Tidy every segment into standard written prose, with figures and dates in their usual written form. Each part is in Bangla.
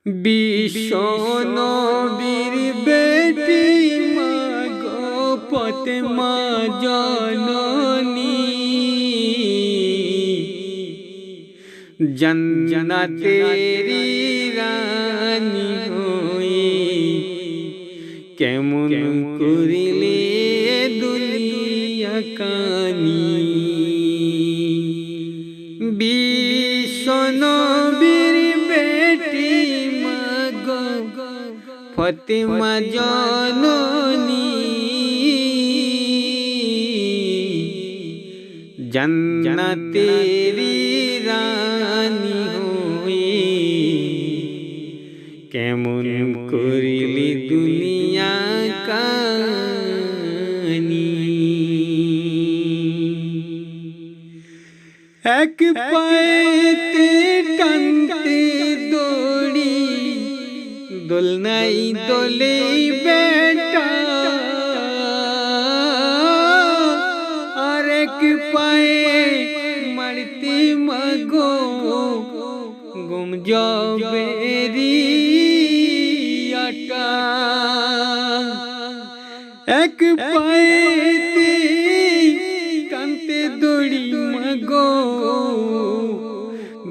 বিশ্ব নবীর বেটি মা গো ফাতেমা জননী, জান্নাতেরি রানী হয়ে কেমন করিলে দুনিয়া কানি। বিশ্ব নবীর বেটি মা গো ফাতেমা জননী, জান্নাতেরি রানী হয়ে কেমন করিলি দুনিয়া কানি। এক পায়েতে টানতে দড়ি, দোলনাই দোলে বেটা, আর এক পায়ে মারতে মাগো গুম জবেরি আটা। এক পায়েতে টানতে দড়ি মাগো,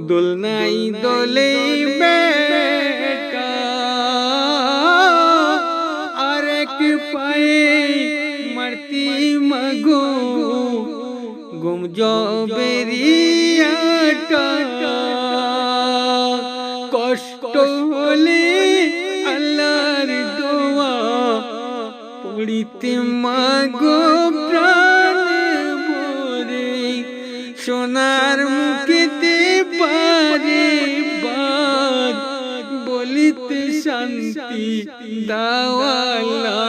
দোলনাই দোলে বেটা, আর এক পায়ে মারতি মাগো গুম জবেরি আটা। কষ্ট হলে আল্লাহর দোয়া পড়িতে মাগো প্রাণ ভরে, সোনার মুখেতে পারে বার বলিতে শান্তি দাওয়ালা।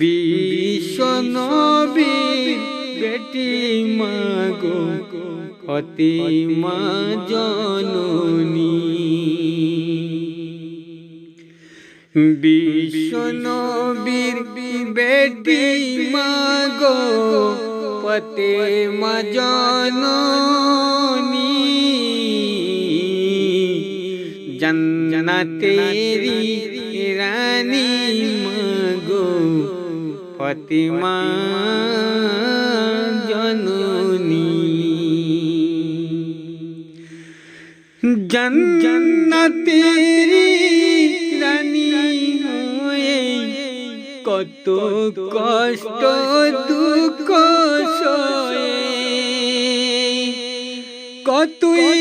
বিশ্ব নবীর বেটি মাগো ফাতেমা জননী, বিশ্ব নবীর বেটি মাগো ফাতেমা জননী, জান্নাতেরি রানী মাগো ফাতেমা জননী। জান্নাতেরি রানী হয়ে কত কষ্ট দুঃখ সয়ে, কতই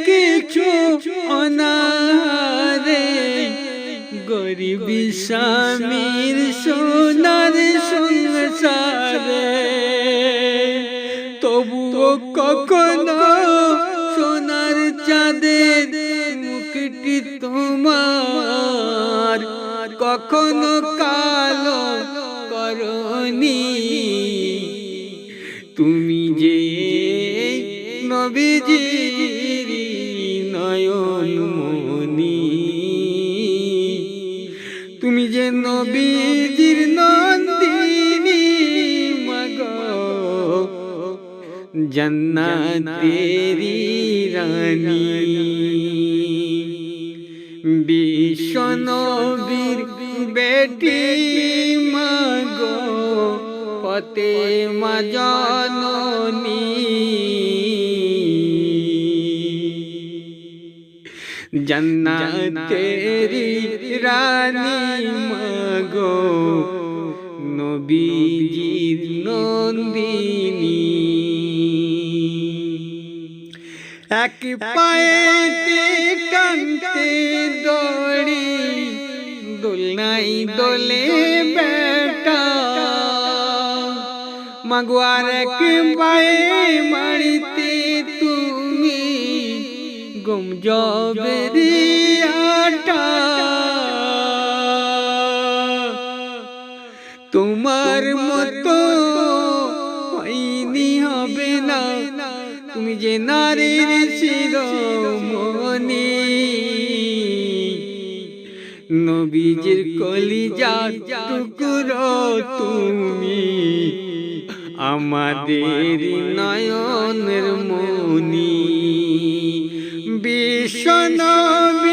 কিছু অনারে, গরিব স্বামীর সোনার সংসারে, তবুও কখনো সোনার চাঁদের মুখটি তোমার কখনো কালো করনি। তুমি যে নবীজির নয়ন মনি, তুমি যে নবীজির নন্দিনী মাগো, জান্নাতেরি রানী। বিশ্ব নবীর বেটি মাগো ফাতেমা জননী, জান্নাতেরি রানী মাগো নবীজির নন্দিনী। এক পায়েতে টানতে দড়ি, দোলনাই দোলে বেটা, মাগো আর এক পায়ে মারিতে তুমি গুম জবেরি আটা। তোমার মতো হয়নি হবে না, তুমি যে নারীর শিরোমণি, নবীজির কলিজা টুকরো তুমি, আমাদের নয়নের মনি। বিশ্বনবী